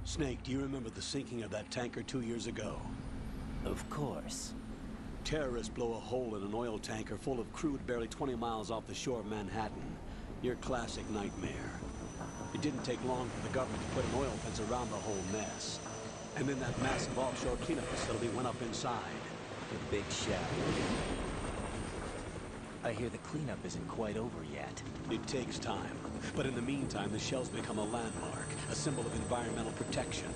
Snake, do you remember the sinking of that tanker 2 years ago? Of course. Terrorists blow a hole in an oil tanker full of crude barely 20 miles off the shore of Manhattan. Your classic nightmare. It didn't take long for the government to put an oil fence around the whole mess. And then that massive offshore cleanup facility went up inside. The big shell. I hear the cleanup isn't quite over yet. It takes time. But in the meantime, the shell's become a landmark, a symbol of environmental protection.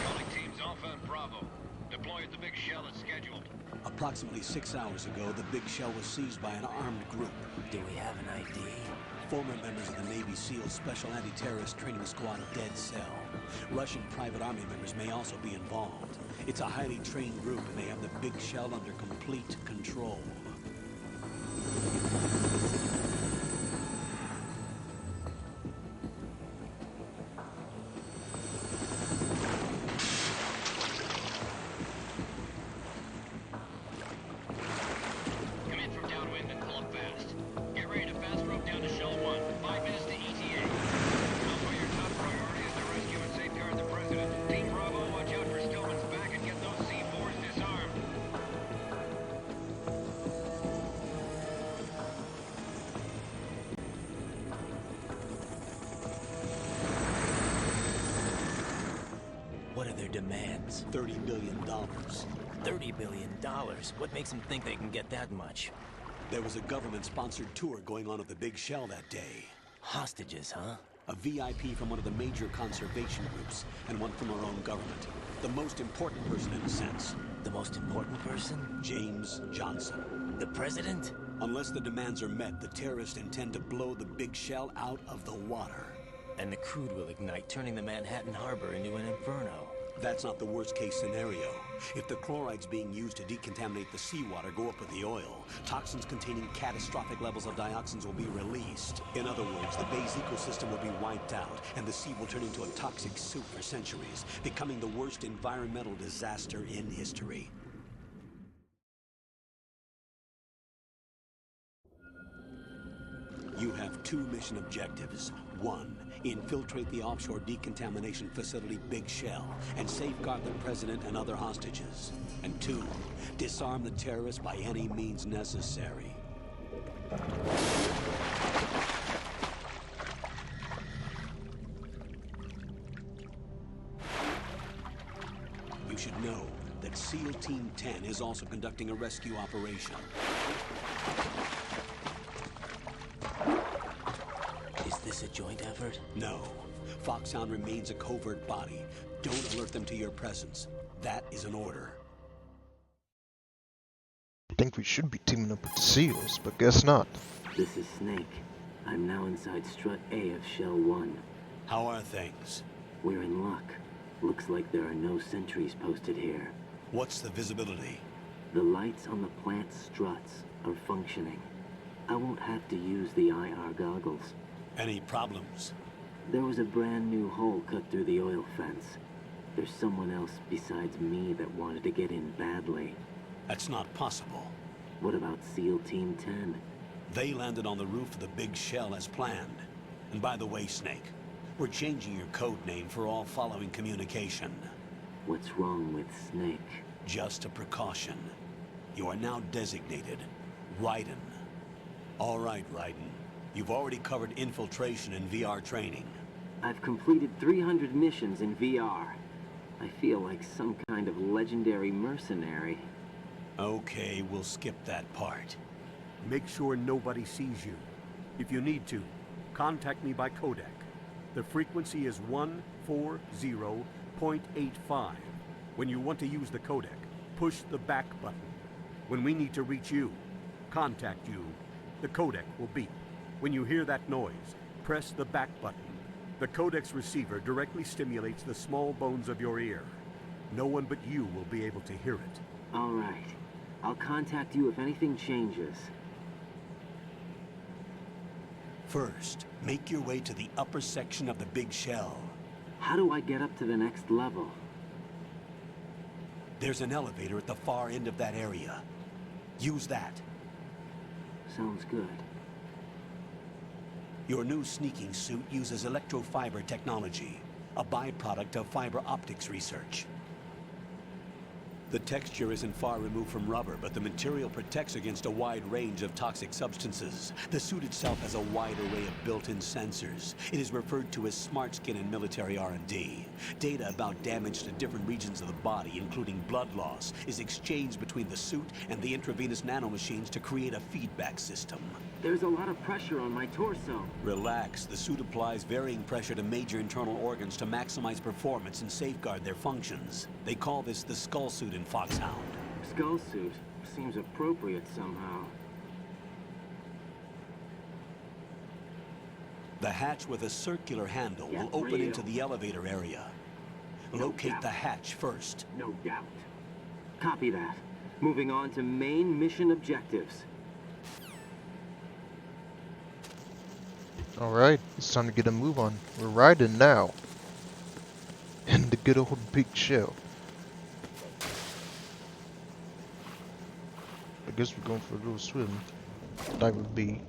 Calling teams Alpha and Bravo. Deploy at the big shell as scheduled. Approximately 6 hours ago, the big shell was seized by an armed group. Do we have an ID? Former members of the Navy SEAL Special Anti-Terrorist Training Squad Dead Cell. Russian private army members may also be involved. It's a highly trained group, and they have the big shell under complete control. Come in from downwind and pull up fast. Get ready to fast rope down to Shell 1. 5 minutes to ETA. Alpha, your top priority is to rescue and safeguard the President. Team Bravo, watch out for Stillman's back and get those C4s disarmed. What are their demands? $30 billion. $30 billion? What makes them think they can get that much? There was a government-sponsored tour going on at the big shell that day. Hostages, huh? A VIP from one of the major conservation groups, and one from our own government. The most important person in a sense. The most important person? James Johnson. The president? Unless the demands are met, the terrorists intend to blow the big shell out of the water. And the crude will ignite, turning the Manhattan harbor into an inferno. That's not the worst-case scenario. If the chlorides being used to decontaminate the seawater go up with the oil, toxins containing catastrophic levels of dioxins will be released. In other words, the bay's ecosystem will be wiped out, and the sea will turn into a toxic soup for centuries, becoming the worst environmental disaster in history. You have 2 mission objectives. 1, infiltrate the offshore decontamination facility Big Shell and safeguard the president and other hostages. And 2, disarm the terrorists by any means necessary. You should know that SEAL Team 10 is also conducting a rescue operation. Is this a joint effort? No. Foxhound remains a covert body. Don't alert them to your presence. That is an order. I think we should be teaming up with the SEALs, but guess not. This is Snake. I'm now inside Strut A of Shell 1. How are things? We're in luck. Looks like there are no sentries posted here. What's the visibility? The lights on the plant struts are functioning. I won't have to use the IR goggles. Any problems? There was a brand new hole cut through the oil fence. There's someone else besides me that wanted to get in badly. That's not possible. What about SEAL Team 10? They landed on the roof of the Big Shell as planned. And by the way, Snake, we're changing your code name for all following communication. What's wrong with Snake? Just a precaution. You are now designated Raiden. All right, Raiden. You've already covered infiltration and VR training. I've completed 300 missions in VR. I feel like some kind of legendary mercenary. Okay, we'll skip that part. Make sure nobody sees you. If you need to, contact me by codec. The frequency is 140.85. When you want to use the codec, push the back button. When we need to reach you, contact you, the codec will beep. When you hear that noise, press the back button. The codec's receiver directly stimulates the small bones of your ear. No one but you will be able to hear it. All right. I'll contact you if anything changes. First, make your way to the upper section of the Big Shell. How do I get up to the next level? There's an elevator at the far end of that area. Use that. Sounds good. Your new sneaking suit uses electrofiber technology, a byproduct of fiber optics research. The texture isn't far removed from rubber, but the material protects against a wide range of toxic substances. The suit itself has a wide array of built-in sensors. It is referred to as smart skin in military R&D. Data about damage to different regions of the body, including blood loss, is exchanged between the suit and the intravenous nanomachines to create a feedback system. There's a lot of pressure on my torso. Relax. The suit applies varying pressure to major internal organs to maximize performance and safeguard their functions. They call this the skull suit in Foxhound. Skull suit seems appropriate somehow. The hatch with a circular handle Yeah, will open real. into the elevator area. No Locate doubt. the hatch first. No doubt. Copy that. Moving on to main mission objectives. Alright, it's time to get a move on. We're riding now. In the good old big shell. I guess we're going for a little swim. Diver B.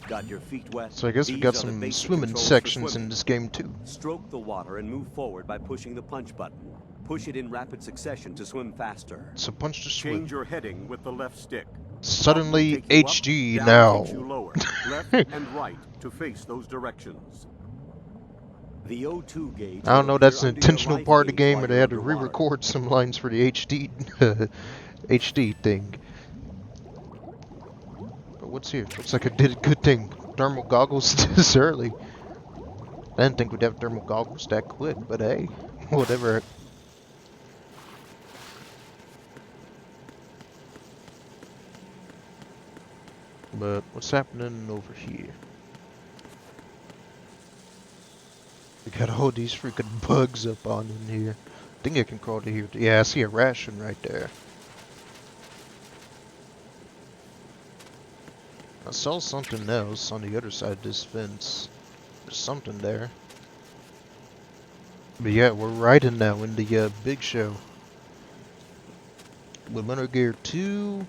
Got your feet wet? So I guess we These got are the some basic swimming controls for sections swimming. in this game too. Stroke the water and move forward by pushing the punch button. Push it in rapid succession to swim faster. So punch to swim. Change your heading with the left stick. Suddenly Up will take you HD up, down now. takes you lower. Left and right to face those directions. The O2 gauge. I don't know, will that's appear an under your intentional life part of the gauge game, while or they you're had to underwater. re-record some lines for the HD HD thing. But what's here? Looks like I did a good thing. Thermal goggles this early. I didn't think we'd have thermal goggles that quick, but hey, whatever. But what's happening over here? We got all these freaking bugs up on in here. I think I can crawl to here. Yeah, I see a ration right there. I saw something else on the other side of this fence. There's something there. But yeah, we're riding now in the big show. With Metal Gear 2,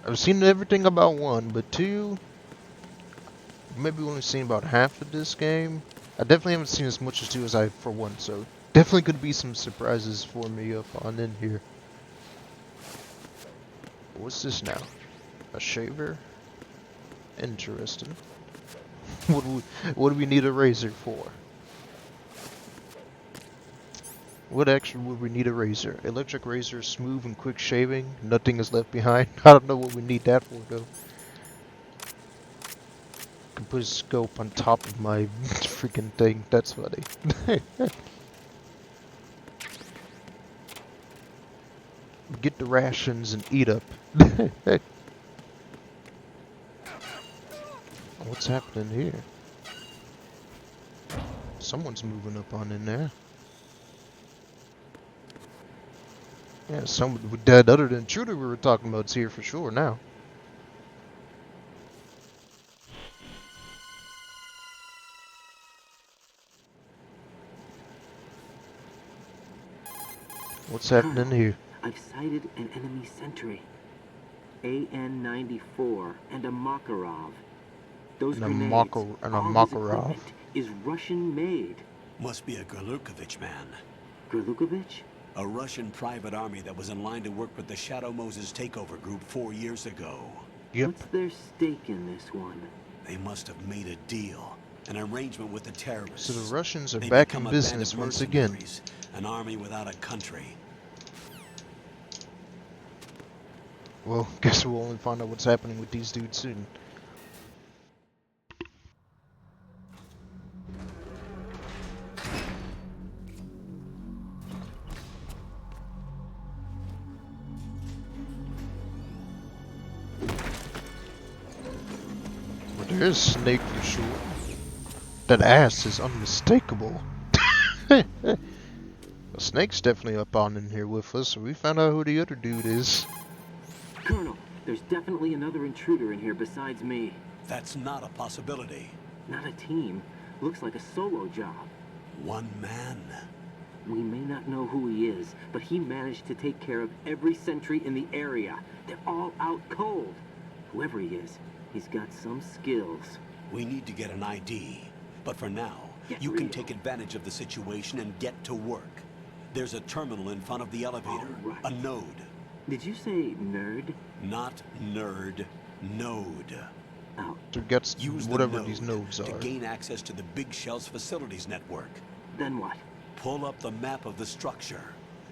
I've seen everything about 1, but 2, maybe only seen about half of this game. I definitely haven't seen as much as 2 as I for 1, so definitely could be some surprises for me up on in here. What's this now? A shaver? Interesting. What do we need a razor for? What actually would we need a razor? Electric razor, smooth and quick shaving. Nothing is left behind. I don't know what we need that for though. Can put a scope on top of my freaking thing. That's funny. Get the rations and eat up. What's happening here? Someone's moving up on in there. Yeah, someone that other than Intruder we were talking about is here for sure now. What's happening here? I've sighted an enemy sentry. AN-94 and a Makarov. Those And a grenades, Makarov. all his equipment is Russian-made. Must be a Gurlukovich man. Gurlukovich? A Russian private army that was in line to work with the Shadow Moses takeover group 4 years ago. Yep. What's their stake in this one? They must have made a deal, an arrangement with the terrorists. So the Russians are They back become in a band business of once again. mercenaries, an army without a country. Well, guess we'll only find out what's happening with these dudes soon. Well, there's Snake for sure. That ass is unmistakable. Snake's definitely up on in here with us, so we found out who the other dude is. Colonel, there's definitely another intruder in here besides me. That's not a possibility. Not a team. Looks like a solo job. One man. We may not know who he is, but he managed to take care of every sentry in the area. They're all out cold. Whoever he is, he's got some skills. We need to get an ID. But for now, Get you real. can take advantage of the situation and get to work. There's a terminal in front of the elevator. All right. A node. Did you say nerd? Not nerd. Node. Oh, So we got Use the whatever node these nodes to are. gain access to the Big Shell's facilities network. then what? Pull up the map of the structure.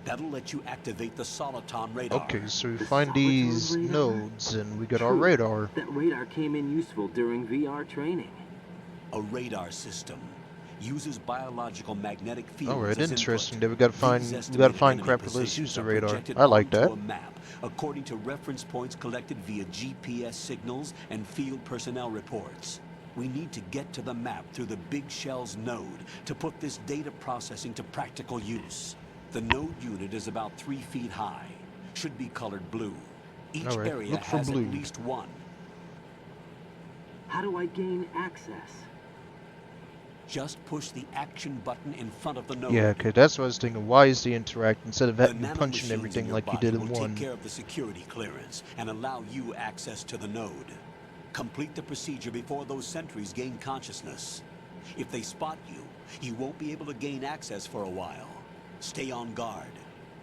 That'll let you activate the Soliton radar. Okay, so we The find Soliton these radar? nodes and we got our True. radar. That radar came in useful during VR training. A radar system uses biological magnetic fields. Alright, as interesting. input. Then we gotta find These crap estimated to let us enemy use the positions are radar. projected I like onto that. a map according to reference points collected via GPS signals and field personnel reports. We need to get to the map through the Big Shell's node to put this data processing to practical use. The node unit is about 3 feet high. Should be colored blue. Each Alright, area look for has blue. at least one. How do I gain access? Just push the action button in front of the node. Yeah, okay, that's what I was thinking. Why is the interact instead of The having punching nanomachines everything your like you body did in will one? take care of the security clearance and allow you access to the node. Complete the procedure before those sentries gain consciousness. If they spot you, you won't be able to gain access for a while. Stay on guard.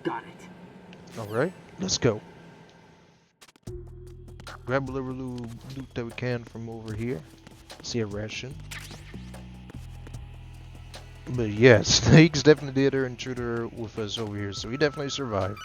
Got it. Alright, let's go. Grab whatever loot that we can from over here. See a ration. But yeah, Snakes definitely did her intruder with us over here, so he definitely survived.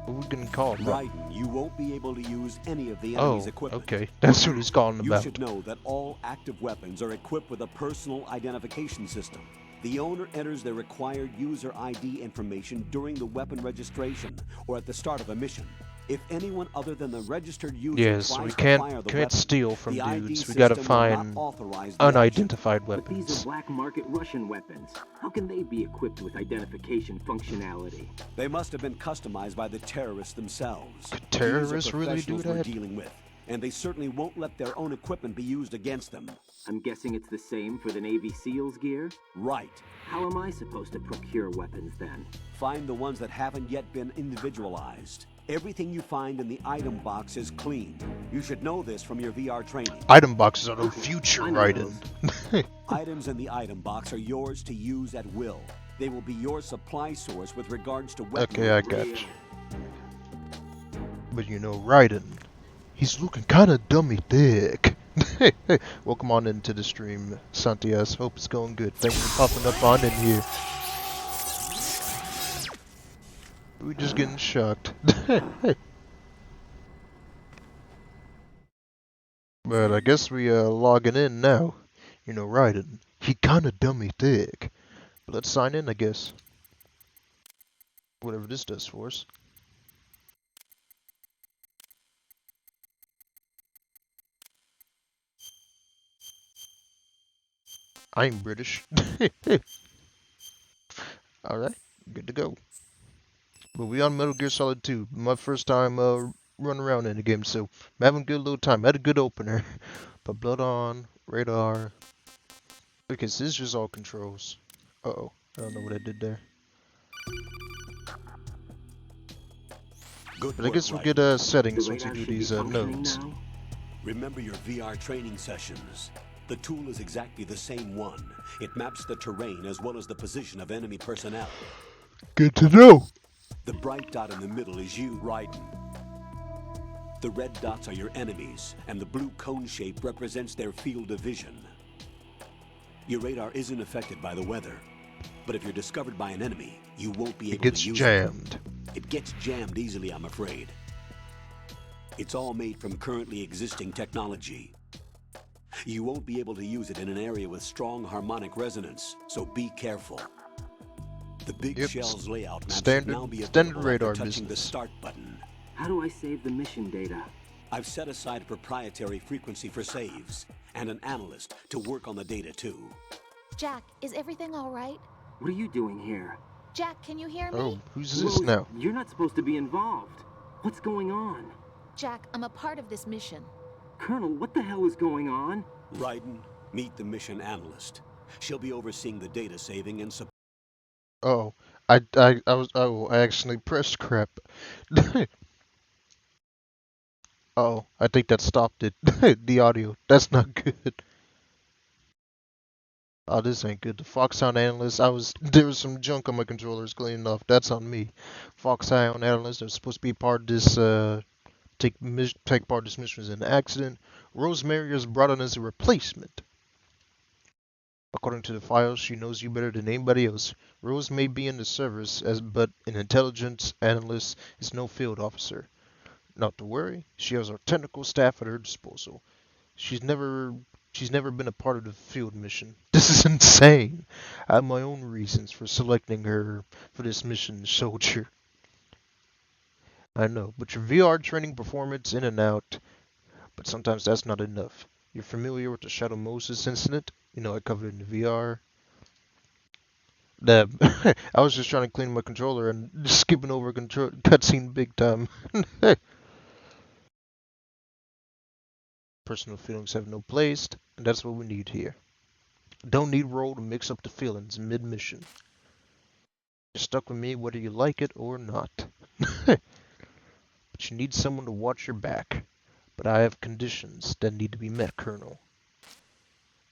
What are we gonna call him? Raiden, you won't be able to use any of the Oh, enemy's equipment. okay. That's what he's calling You about. should know that all active weapons are equipped with a personal identification system. The owner enters their required user ID information during the weapon registration or at the start of a mission. If anyone other than the registered user Yeah, so tries we to can't fire the commit weapon, steal from the ID dudes. We gotta system will not find authorize the action. unidentified But these weapons. are black market Russian weapons. How can they be equipped with identification functionality? They must have been customized by the terrorists themselves. Could terrorists These are really do professionals we're that? dealing with, and they certainly won't let their own equipment be used against them. I'm guessing it's the same for the Navy SEALs gear? Right. How am I supposed to procure weapons then? Find the ones that haven't yet been individualized. Everything you find in the item box is clean. You should know this from your VR training. Item boxes are the future, I know Raiden. Items in the item box are yours to use at will. They will be your supply source with regards to weapons. Okay, I got you. But you know, Raiden, he's looking kinda dummy thick. Welcome on into the stream, Santias. Hope it's going good. Thanks for popping up on in here. We just getting shocked. But I guess we logging in now. You know, Raiden, he kinda dummy thick. But let's sign in, I guess. Whatever this does for us. I'm British. Alright, good to go. But we on Metal Gear Solid 2. My first time running around in the game, so I'm having a good little time. Had a good opener. But blood on, radar. Okay, so this is just all controls. Uh-oh, I don't know what I did there. Good But I work, guess we'll Raiden. get settings The once we radar do should be these functioning nodes. now? Remember your VR training sessions. The tool is exactly the same one. It maps the terrain as well as the position of enemy personnel. Good to know! The bright dot in the middle is you, Raiden. The red dots are your enemies, and the blue cone shape represents their field of vision. Your radar isn't affected by the weather, but if you're discovered by an enemy, you won't be It able gets to use jammed. it. It gets jammed easily, I'm afraid. It's all made from currently existing technology. You won't be able to use it in an area with strong harmonic resonance, so be careful. The Big Yep, Shell's layout map standard- should now be standard available after radar touching the business. start button. How do I save the mission data? I've set aside a proprietary frequency for saves, and an analyst to work on the data too. Jack, is everything all right? What are you doing here? Jack, can you hear me? Oh, who's this Rose, now? You're not supposed to be involved. What's going on? Jack, I'm a part of this mission. Colonel, what the hell is going on? Raiden, meet the mission analyst. She'll be overseeing the data saving and support. Oh, I actually pressed crap. Oh, I think that stopped it. The audio. That's not good. Oh, this ain't good. The Foxhound analyst, there was some junk on my controllers cleaning off. That's on me. Foxhound analyst, they're supposed to be part of this, take part of this mission was an accident. Rosemary is brought on as a replacement. According to the files, she knows you better than anybody else. Rose may be in the service, but an intelligence analyst is no field officer. Not to worry, she has our technical staff at her disposal. She's never been a part of the field mission. This is insane. I have my own reasons for selecting her for this mission, soldier. I know, but your VR training performance in and out, but sometimes that's not enough. You're familiar with the Shadow Moses incident? You know, I covered it in the VR. I was just trying to clean my controller and just skipping over a cutscene big time. Personal feelings have no place, and that's what we need here. Don't need role to mix up the feelings mid-mission. You're stuck with me whether you like it or not. But you need someone to watch your back. But I have conditions that need to be met, Colonel.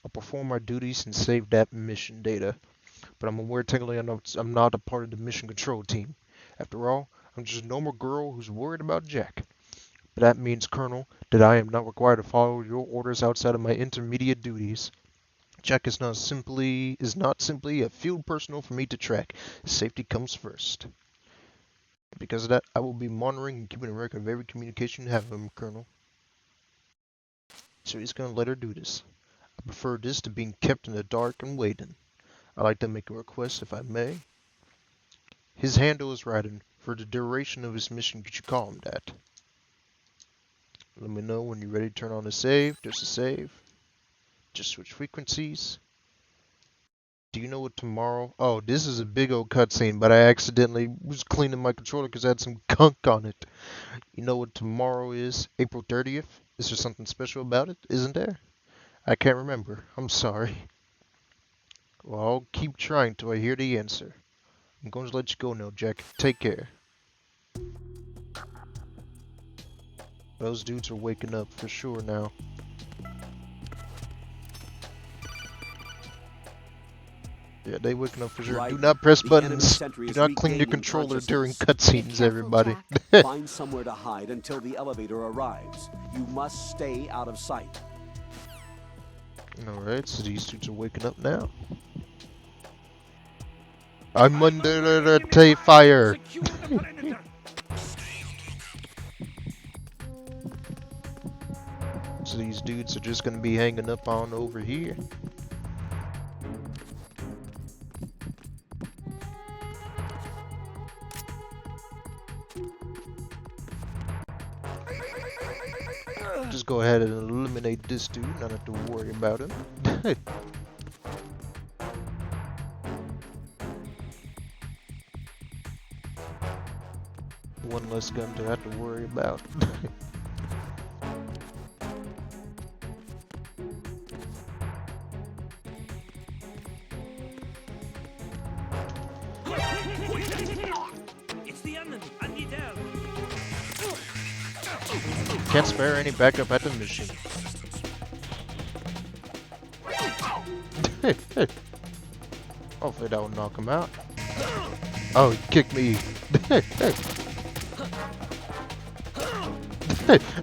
I'll perform my duties and save that mission data. But I'm aware technically I'm not a part of the mission control team. After all, I'm just a normal girl who's worried about Jack. But that means, Colonel, that I am not required to follow your orders outside of my intermediate duties. Jack is not simply a field personnel for me to track. Safety comes first. Because of that, I will be monitoring and keeping a record of every communication you have with him, Colonel. So he's gonna let her do this. I prefer this to being kept in the dark and waiting. I'd like to make a request, if I may. His handle is Raiden. For the duration of his mission, could you call him that? Let me know when you're ready to turn on the save. There's a save. Just switch frequencies. Do you know what tomorrow... Oh, this is a big old cutscene, but I accidentally was cleaning my controller because I had some gunk on it. You know what tomorrow is? April 30th? Is there something special about it? Isn't there? I can't remember. I'm sorry. Well, I'll keep trying till I hear the answer. I'm going to let you go now, Jack. Take care. Those dudes are waking up for sure now. Yeah, they waking up for sure. Right. Do not press The buttons. enemy sentry Do is not clean your regaining controller during consciousness. cutscenes, Be careful, everybody. Jack. Find somewhere to hide until the elevator arrives. You must stay out of sight. Alright, so these dudes are waking up now. I'm under the fire. So these dudes are just gonna be hanging up on over here. Just go ahead and eliminate this dude, not have to worry about him. One less gun to have to worry about. It's the enemy. I need help. Can't spare any backup at the mission. Hopefully that will knock him out. Oh, he kicked me.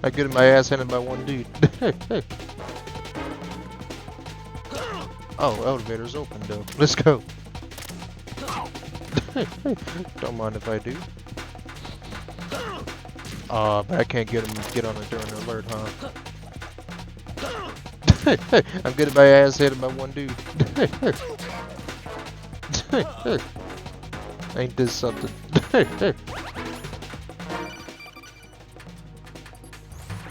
I get my ass handed by one dude. Oh, elevator's open though. Let's go. Don't mind if I do. But I can't get on it during the alert, huh? I'm getting my ass handed by one dude. Ain't this something?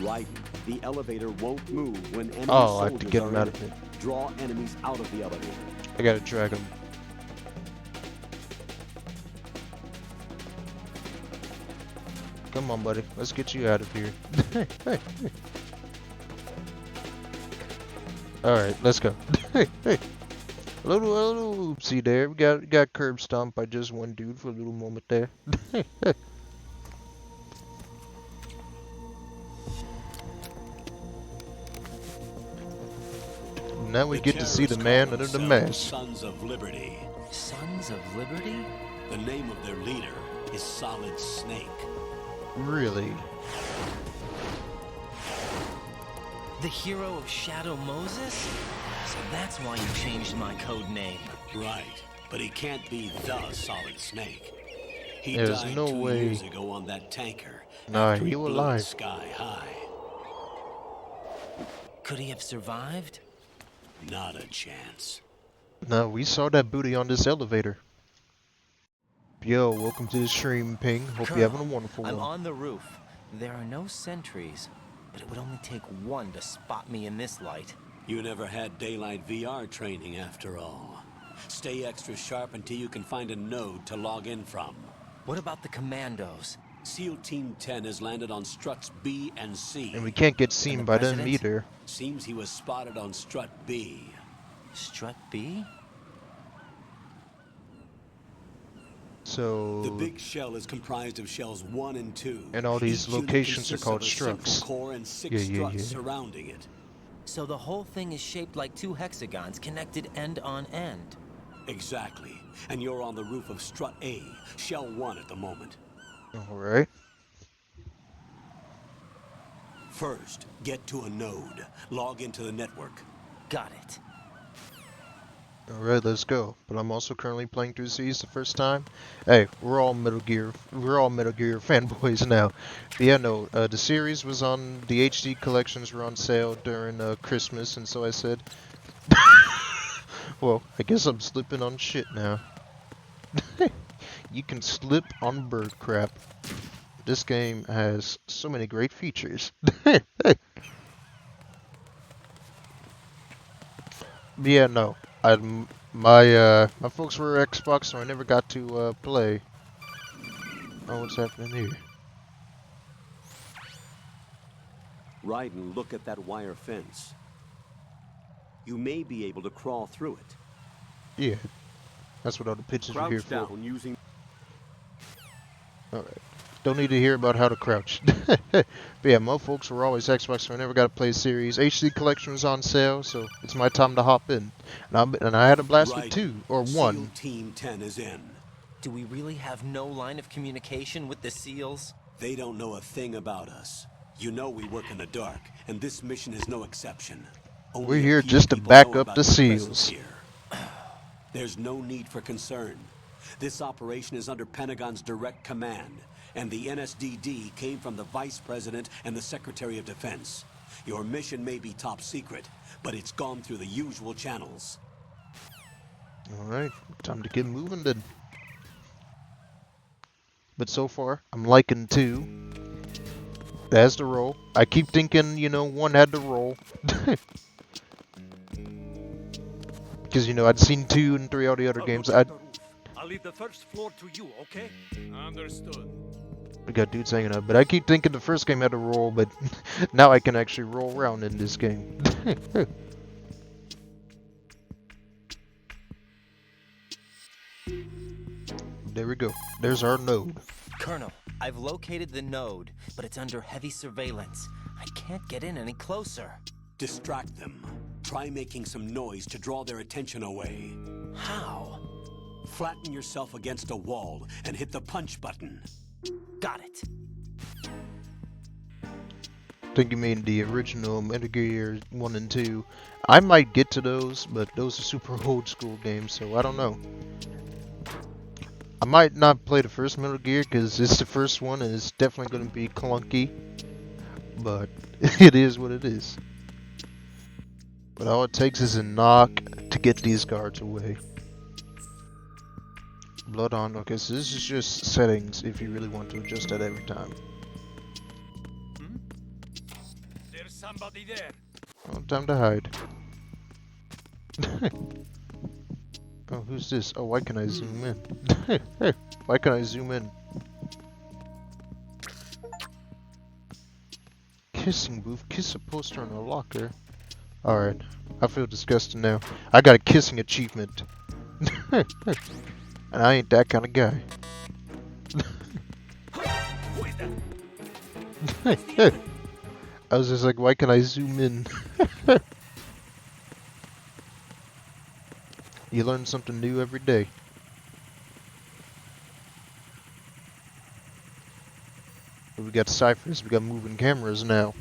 Right. The elevator won't move when enemy Oh, I have to soldiers get are him in out it. of it. Draw enemies out of the elevator. I gotta track him. Come on, buddy. Let's get you out of here. Alright, let's go. A little oopsie there. We got curb stomped by just one dude for a little moment there. Now we The get to see the terrorists man call under the themselves mask. Sons of Liberty. Sons of Liberty? The name of their leader is Solid Snake. Really? The hero of Shadow Moses? So that's why you changed my code name. Right, but he can't be the Solid Snake. He There's died no 2 way. years ago on that tanker Nah, after he blew it alive. sky high. Could he have survived? Not a chance. No, we saw that booty on this elevator. Yo, welcome to the stream, Ping. Hope you're having a wonderful I'm one. on the roof. There are no sentries, but it would only take one to spot me in this light. You never had daylight VR training after all. Stay extra sharp until you can find a node to log in from. What about the commandos? SEAL Team 10 has landed on struts B and C. And we can't get seen the by them president? either. Seems he was spotted on strut B. Strut B? So... The big shell is comprised of shells 1 and 2. And all these Each unit locations are consists called of a central struts. core and 6 Yeah, struts yeah. surrounding it. So the whole thing is shaped like 2 hexagons connected end on end. Exactly. And you're on the roof of strut A, shell 1 at the moment. Alright. First, get to a node. Log into the network. Got it. Alright, let's go. But I'm also currently playing through the series the first time. Hey, we're all Metal Gear fanboys now. But yeah, no, the series was on, the HD collections were on sale during Christmas, and so I said, well, I guess I'm slipping on shit now. You can slip on bird crap. This game has so many great features. Yeah, no. My folks were Xbox, so I never got to play. Oh, what's happening here? Ryden, look at that wire fence. You may be able to crawl through it. Yeah, that's what all the pictures were here Crouch for. down using... Alright. Don't need to hear about how to crouch. But yeah, my folks were always Xbox, so I never got to play series. HD collection was on sale, so it's my time to hop in. And I had a blast with 2, or 1. SEAL Team 10 is in. Do we really have no line of communication with the SEALs? They don't know a thing about us. You know we work in the dark, and this mission is no exception. Only We're a here few just to people back know up about the your presence SEALs. here. There's no need for concern. This operation is under Pentagon's direct command, and the NSDD came from the Vice President and the Secretary of Defense. Your mission may be top secret, but it's gone through the usual channels. Alright, time to get moving then. But so far, I'm liking 2. That's the roll. I keep thinking, 1 had the roll. Because, I'd seen 2 and 3 all the other games. I'll leave the first floor to you, okay? Understood. We got dudes hanging up, but I keep thinking the first game had a roll, but now I can actually roll around in this game. There we go. There's our node. Colonel, I've located the node, but it's under heavy surveillance. I can't get in any closer. Distract them. Try making some noise to draw their attention away. How? Flatten yourself against a wall and hit the punch button. Got it. I think you mean the original Metal Gear 1 and 2. I might get to those, but those are super old school games, so I don't know. I might not play the first Metal Gear because it's the first one and it's definitely going to be clunky. But it is what it is. But all it takes is a knock to get these guards away. Blood on. Okay, so this is just settings if you really want to adjust that every time. There's somebody there. Oh, time to hide. Oh, who's this? Oh, why can I zoom in? Why can I zoom in? Kissing booth. Kiss a poster on a locker. Alright, I feel disgusting now. I got a kissing achievement. And I ain't that kind of guy. I was just like, why can't I zoom in? You learn something new every day. We got ciphers, we got moving cameras now.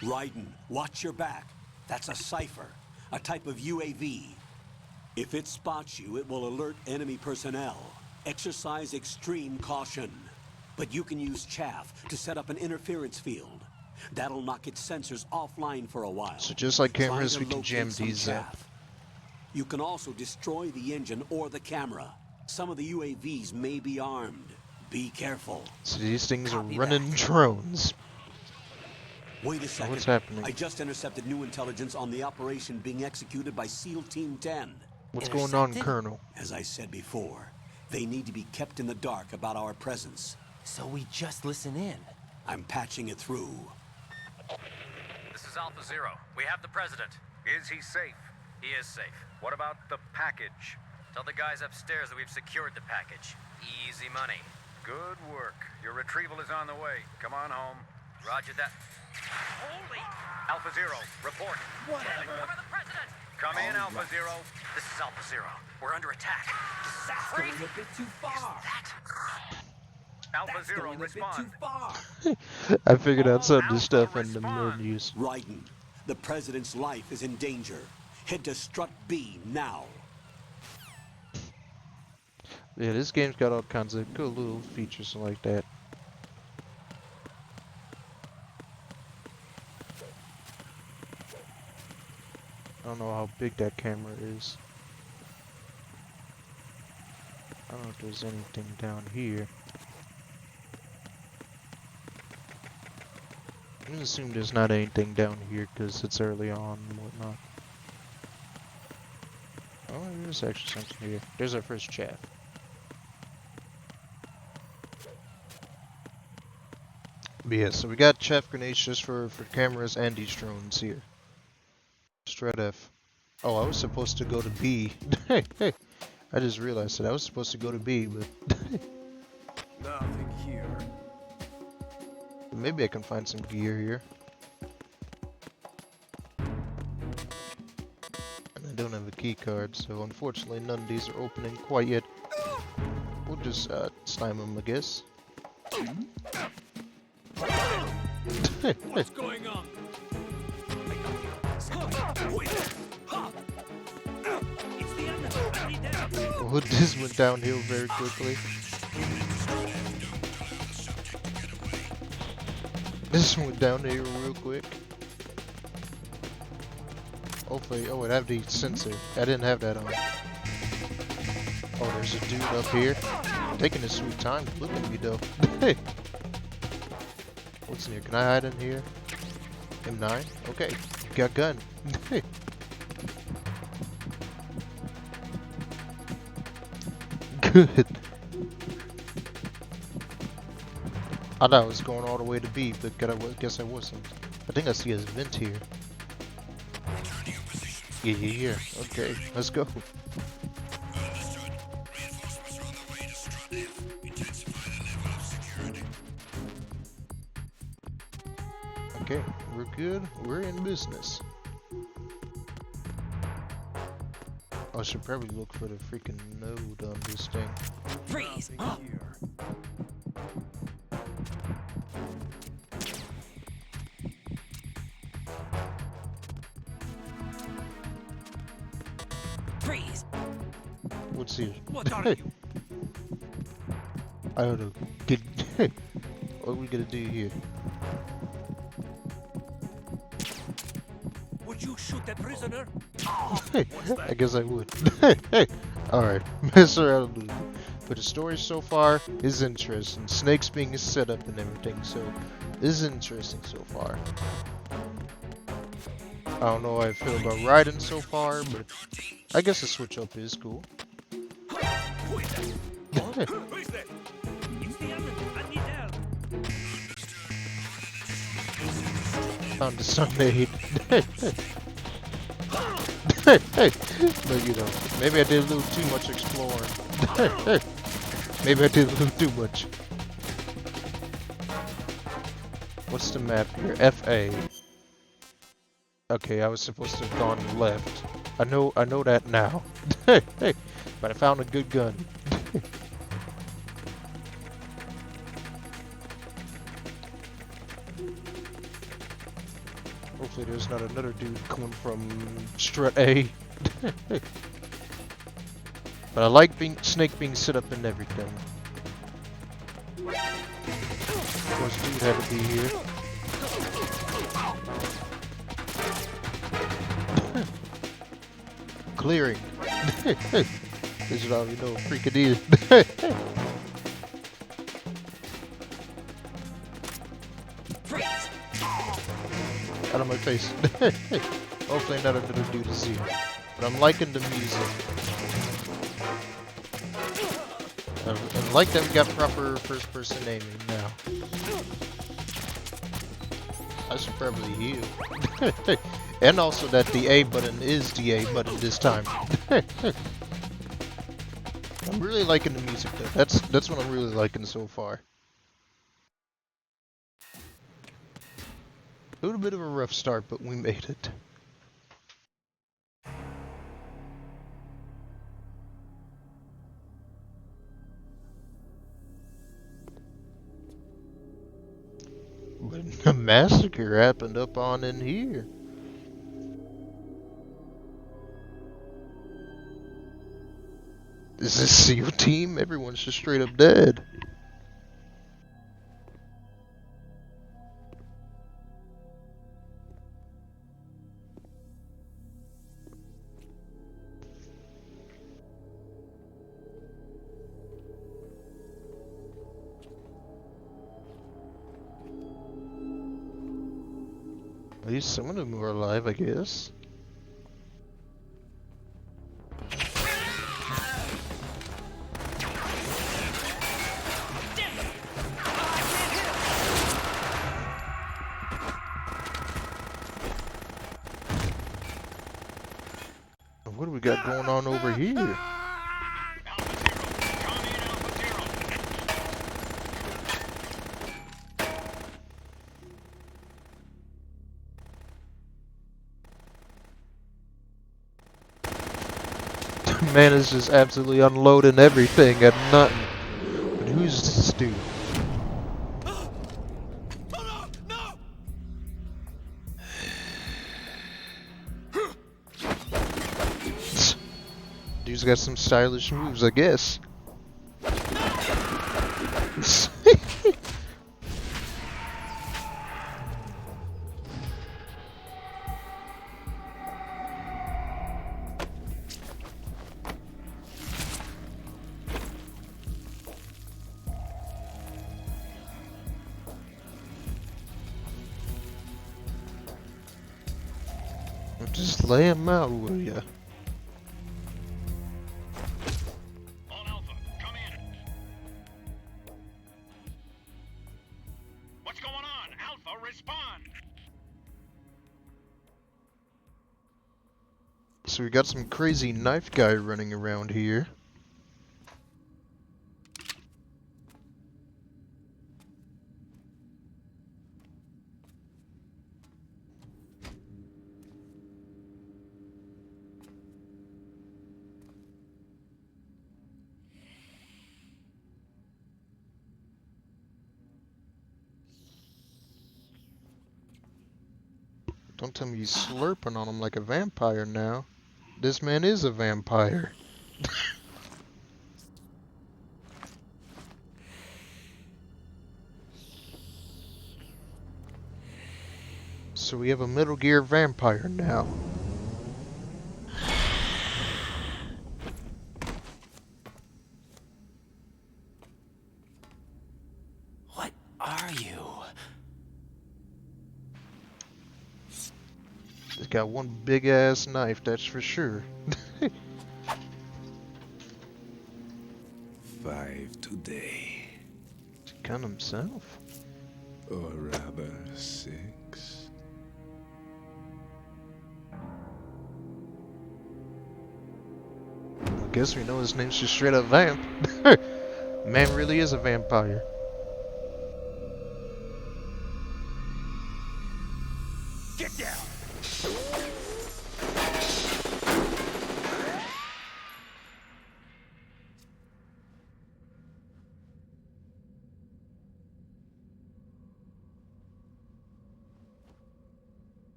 Raiden, watch your back. That's a cipher, a type of UAV. If it spots you, it will alert enemy personnel. Exercise extreme caution. But you can use chaff to set up an interference field. That'll knock its sensors offline for a while. So just like Try cameras, to we can locate jam some these up. chaff. You can also destroy the engine or the camera. Some of the UAVs may be armed. Be careful. So these things are Copy running that. drones. Wait a second. What's happening? I just intercepted new intelligence on the operation being executed by SEAL Team 10. What's going on, Intercepted? Colonel? As I said before, they need to be kept in the dark about our presence. So we just listen in. I'm patching it through. This is Alpha Zero. We have the president. Is he safe? He is safe. What about the package? Tell the guys upstairs that we've secured the package. Easy money. Good work. Your retrieval is on the way. Come on home. Roger that. Holy! Alpha Zero, report. Whatever. Cover the president. Come in, Alpha Zero. This is Alpha Zero. We're under attack. That's going a bit too far. Alpha Zero, respond. I figured out some of this stuff in the menus. Raiden, the president's life is in danger. Head to Strut B now. Yeah, this game's got all kinds of cool little features like that. I don't know how big that camera is. I don't know if there's anything down here. I'm gonna assume there's not anything down here because it's early on and whatnot. Oh, there's actually something here. There's our first chaff. But yeah, so we got chaff grenades just for cameras and these drones here. Strat F. Oh, I was supposed to go to B. Hey, I just realized that I was supposed to go to B, but Nothing here. maybe I can find some gear here. And I don't have a key card, so unfortunately none of these are opening quite yet. We'll just slime them, I guess. What's going on? It's the end. I need help. Oh, this went downhill very quickly. This went downhill real quick. Hopefully, oh, it have the sensor. I didn't have that on. Oh, there's a dude up here. Taking his sweet time. Look at me though. What's in here? Can I hide in here? M9? Okay. Got gun. Good. I thought I was going all the way to B, but guess I wasn't. I think I see a vent here. Yeah. Okay, let's go. Okay, we're good. We're in business. I should probably look for the freaking node on this thing. Freeze! Nothing here. Freeze! What's here? What are you? I don't know. What are we gonna do here? Would you shoot that prisoner? I guess I would. Alright, mess around a little bit. But the story so far is interesting. Snakes being set up and everything, so this is interesting so far. I don't know how I feel about riding so far, but I guess the switch up is cool. Who is that? Who is that? It's the end. I need help. Found the sunade. But you know, maybe I did a little too much exploring. Maybe I did a little too much. What's the map here? FA. Okay, I was supposed to have gone left. I know that now. But I found a good gun. Hopefully there's not another dude coming from strut A. But I like Snake being set up and everything. Of course, dude had to be here. Clearing. This is all you know, freaking is. Out of my face. Hopefully not another dude to see. But I'm liking the music. I like that we got proper first-person aiming now. I should probably heal. And also that the A button is the A button this time. I'm really liking the music though. That's what I'm really liking so far. A little bit of a rough start, but we made it. But a massacre happened up on in here. Is this SEAL team? Everyone's just straight up dead. At least some of them were alive, I guess. What do we got going on over here? Man is just absolutely unloading everything at nothing. But who's this dude? Dude's got some stylish moves, I guess. Just lay him out, will ya? On Alpha, come in. What's going on? Alpha, respond. So we got some crazy knife guy running around here. Don't tell me he's slurping on him like a vampire now. This man is a vampire. So we have a Metal Gear vampire now. What are you? He's got one big ass knife, that's for sure. 5 today, Gun himself. or rather 6. guess we know his name's just straight up Vamp. Man really is a vampire. Get down!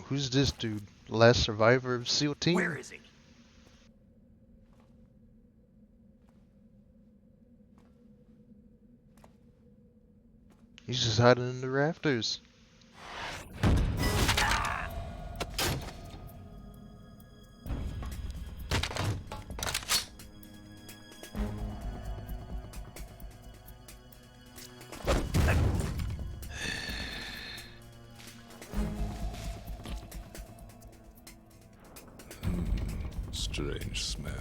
Who's this dude? Last survivor of SEAL Team? Where is he? He's just hiding in the rafters. Strange smell.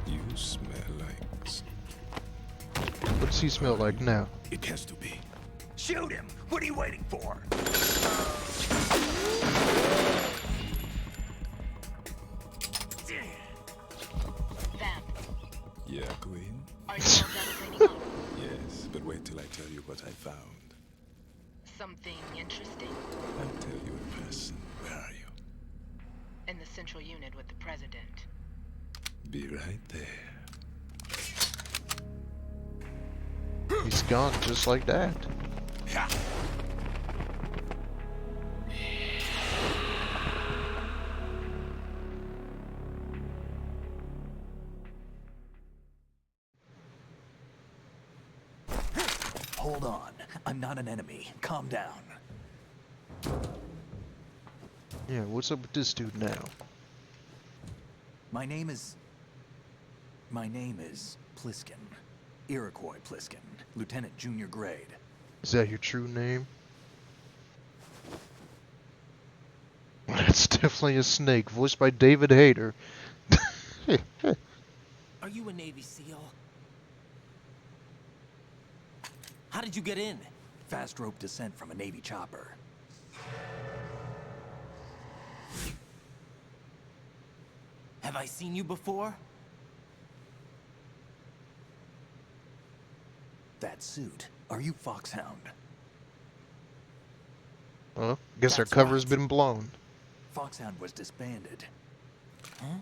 You smell like... What's he smell like now? It has to be. Shoot him! What are you waiting for? Vamp, Yeah, Queen? are you all done cleaning up? Yes, but wait till I tell you what I found. Something interesting? I'll tell you in person. Where are you? In the central unit with the president. Be right there. He's gone just like that. Hold on. I'm not an enemy. Calm down. Yeah, what's up with this dude now? My name is Pliskin. Iroquois Pliskin. Lieutenant Junior Grade. Is that your true name? That's definitely a snake, voiced by David Hayter. Are you a Navy SEAL? How did you get in? Fast rope descent from a Navy chopper. Have I seen you before? That suit. Are you Foxhound? Well, guess our That's cover's right. been blown. Foxhound was disbanded. Huh?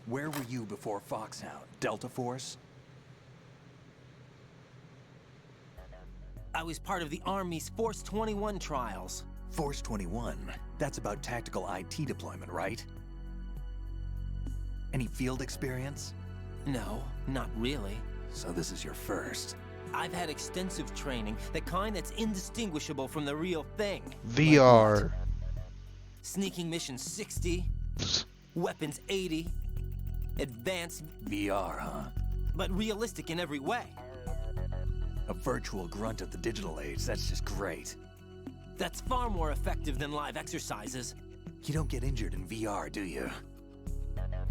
Where were you before Foxhound? Delta Force? I was part of the Army's Force 21 trials. Force 21? That's about tactical IT deployment, right? Any field experience? No, not really. So this is your first. I've had extensive training, the kind that's indistinguishable from the real thing. VR. Sneaking mission 60, weapons 80, advanced, VR, huh? but realistic in every way. A virtual grunt of the digital age, that's just great. That's far more effective than live exercises. You don't get injured in VR, do you?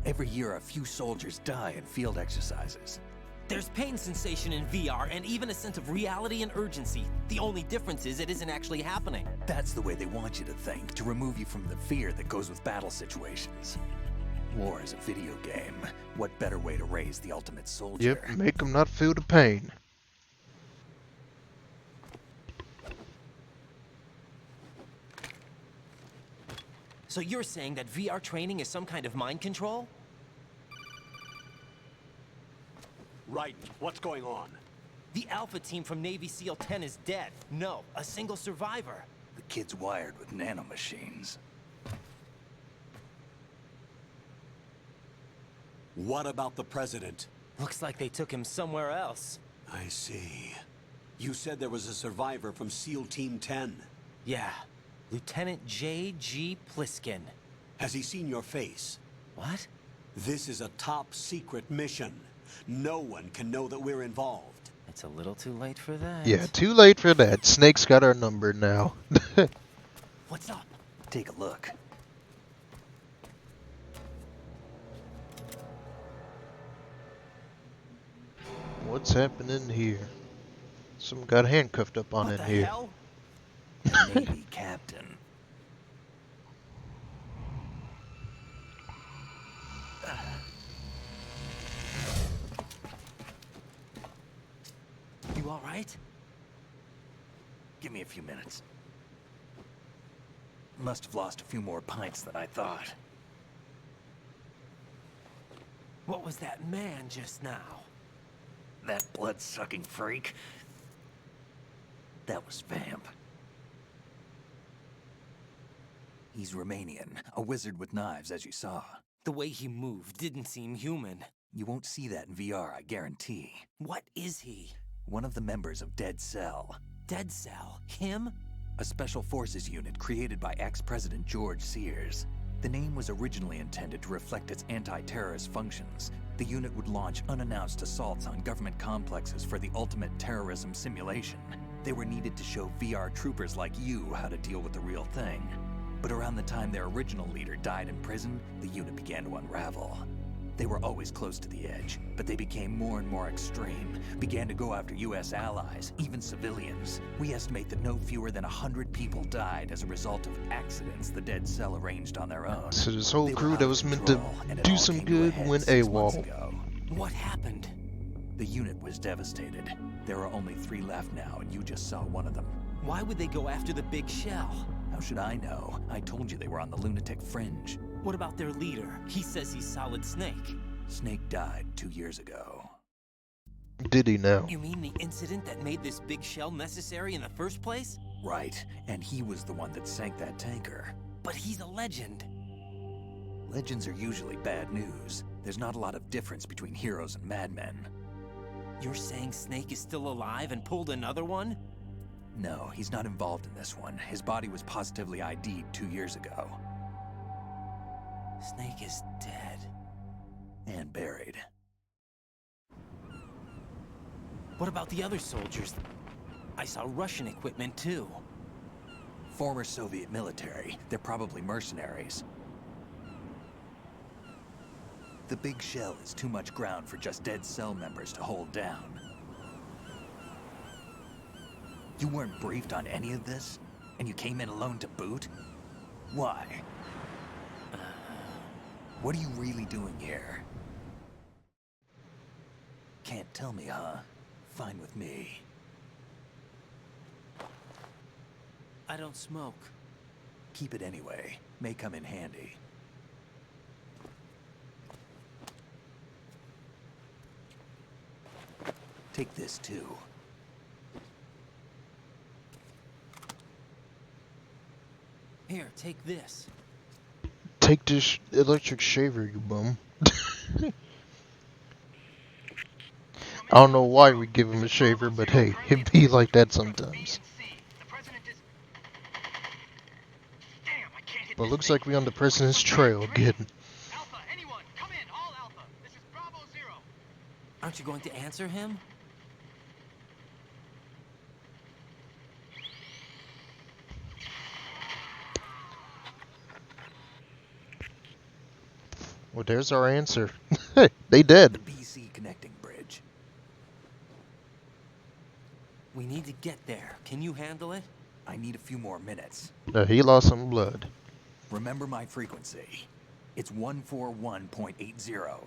Every year a few soldiers die in field exercises. There's pain sensation in VR and even a sense of reality and urgency. The only difference is it isn't actually happening. That's the way they want you to think, to remove you from the fear that goes with battle situations. War is a video game. What better way to raise the ultimate soldier? Yep, make him not feel the pain. So you're saying that VR training is some kind of mind control? Right. What's going on? The Alpha team from Navy SEAL 10 is dead. No, a single survivor. The kid's wired with nanomachines. What about the president? Looks like they took him somewhere else. I see. You said there was a survivor from SEAL Team 10. Yeah, Lieutenant J.G. Pliskin. Has he seen your face? What? This is a top secret mission. No one can know that we're involved. It's a little too late for that. Yeah, too late for that. Snake's got our number now. What's up? Take a look. What's happening here? Someone got handcuffed up on What in the here. hell? A Navy captain. You all right? Give me a few minutes. Must have lost a few more pints than I thought. What was that man just now? That blood-sucking freak? That was Vamp. He's Romanian, a wizard with knives, as you saw. The way he moved didn't seem human. You won't see that in VR, I guarantee. What is he? One of the members of Dead Cell. Dead Cell? Him? A special forces unit created by ex-President George Sears. The name was originally intended to reflect its anti-terrorist functions. The unit would launch unannounced assaults on government complexes for the ultimate terrorism simulation. They were needed to show VR troopers like you how to deal with the real thing. But around the time their original leader died in prison, the unit began to unravel. They were always close to the edge, but they became more and more extreme, began to go after US allies, even civilians. We estimate that no fewer than 100 people died as a result of accidents the Dead Cell arranged on their own. So this whole They were crew out that of was meant to control, and it do all some came to a good head went 6 months AWOL. ago. What happened? The unit was devastated. There are only 3 left now, and you just saw one of them. Why would they go after the big shell? How should I know? I told you they were on the lunatic fringe. What about their leader? He says he's Solid Snake. Snake died 2 years ago. Did he now? You mean the incident that made this big shell necessary in the first place? Right, and he was the one that sank that tanker. But he's a legend. Legends are usually bad news. There's not a lot of difference between heroes and madmen. You're saying Snake is still alive and pulled another one? No, he's not involved in this one. His body was positively ID'd 2 years ago. Snake is dead. And buried. What about the other soldiers? I saw Russian equipment too. Former Soviet military. They're probably mercenaries. The big shell is too much ground for just Dead Cell members to hold down. You weren't briefed on any of this? And you came in alone to boot? Why? What are you really doing here? Can't tell me, huh? Fine with me. I don't smoke. Keep it anyway. May come in handy. Take this too. Here, take this. Take this electric shaver, you bum. I don't know why we give him a shaver, but hey, it be like that sometimes. But looks like we on the president's trail again. Alpha, anyone, come in, all Alpha. This is Bravo 0. Aren't you going to answer him? Well, there's our answer. They dead. The BC connecting bridge. We need to get there. Can you handle it? I need a few more minutes. He lost some blood. Remember my frequency. It's 141.80.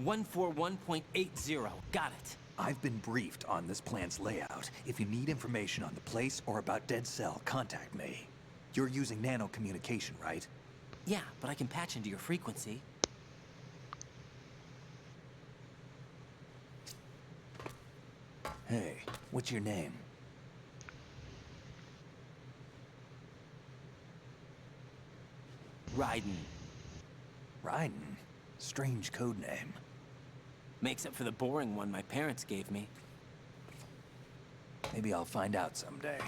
141.80. Got it. I've been briefed on this plan's layout. If you need information on the place or about Dead Cell, contact me. You're using nano communication, right? Yeah, but I can patch into your frequency. Hey, what's your name? Raiden. Raiden? Strange code name. Makes up for the boring one my parents gave me. Maybe I'll find out someday.